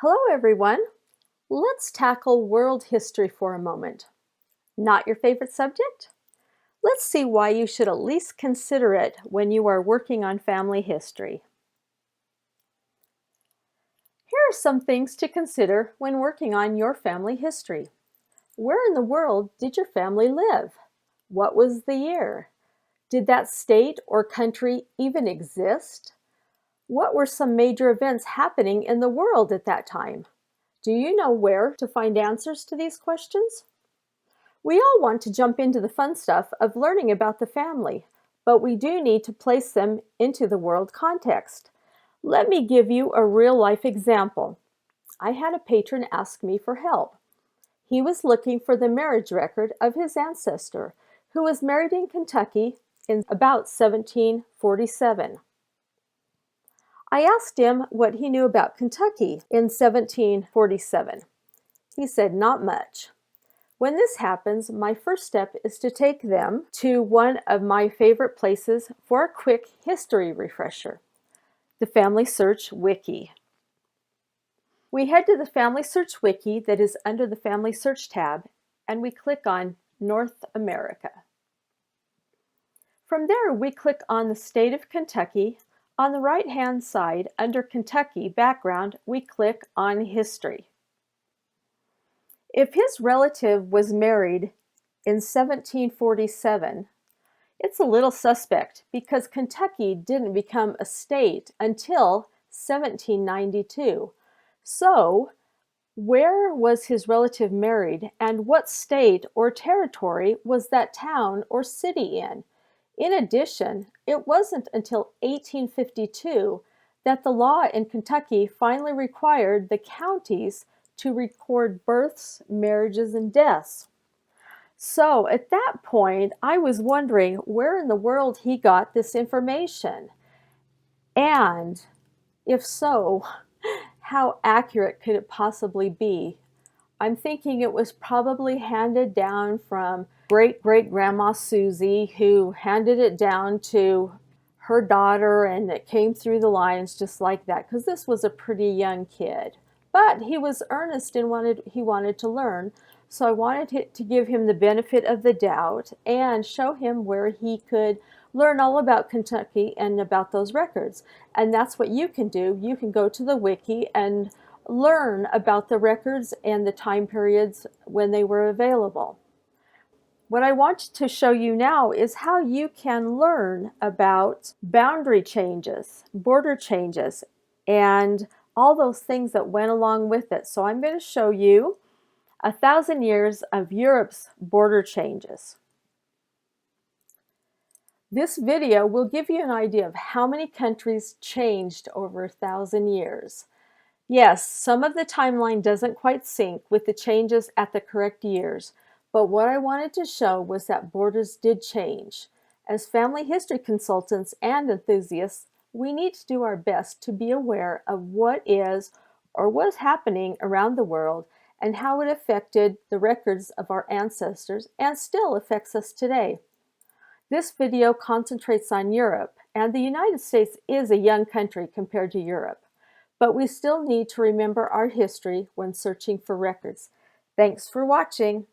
Hello everyone! Let's tackle world history for a moment. Not your favorite subject? Let's see why you should at least consider it when you are working on family history. Here are some things to consider when working on your family history. Where in the world did your family live? What was the year? Did that state or country even exist? What were some major events happening in the world at that time? Do you know where to find answers to these questions? We all want to jump into the fun stuff of learning about the family, but we do need to place them into the world context. Let me give you a real-life example. I had a patron ask me for help. He was looking for the marriage record of his ancestor, who was married in Kentucky in about 1747. I asked him what he knew about Kentucky in 1747. He said, "Not much." When this happens, my first step is to take them to one of my favorite places for a quick history refresher, the Family Search Wiki. We head to the Family Search Wiki that is under the Family Search tab, and we click on North America. From there, we click on the state of Kentucky. On the right-hand side, under Kentucky Background, we click on History. If his relative was married in 1747, it's a little suspect because Kentucky didn't become a state until 1792. So, where was his relative married, and what state or territory was that town or city in? In addition, it wasn't until 1852 that the law in Kentucky finally required the counties to record births, marriages, and deaths. So at that point, I was wondering where in the world he got this information. And if so, how accurate could it possibly be? I'm thinking it was probably handed down from great-great-grandma Susie, who handed it down to her daughter, and it came through the lines just like that, because this was a pretty young kid. But he was earnest and he wanted to learn, so I wanted to give him the benefit of the doubt and show him where he could learn all about Kentucky and about those records. And that's what you can do. You can go to the wiki and learn about the records and the time periods when they were available. What I want to show you now is how you can learn about boundary changes, border changes, and all those things that went along with it. So I'm going to show you 1,000 years of Europe's border changes. This video will give you an idea of how many countries changed over 1,000 years. Yes, some of the timeline doesn't quite sync with the changes at the correct years, but what I wanted to show was that borders did change. As family history consultants and enthusiasts, we need to do our best to be aware of what is or was happening around the world and how it affected the records of our ancestors and still affects us today. This video concentrates on Europe, and the United States is a young country compared to Europe. But we still need to remember our history when searching for records. Thanks for watching.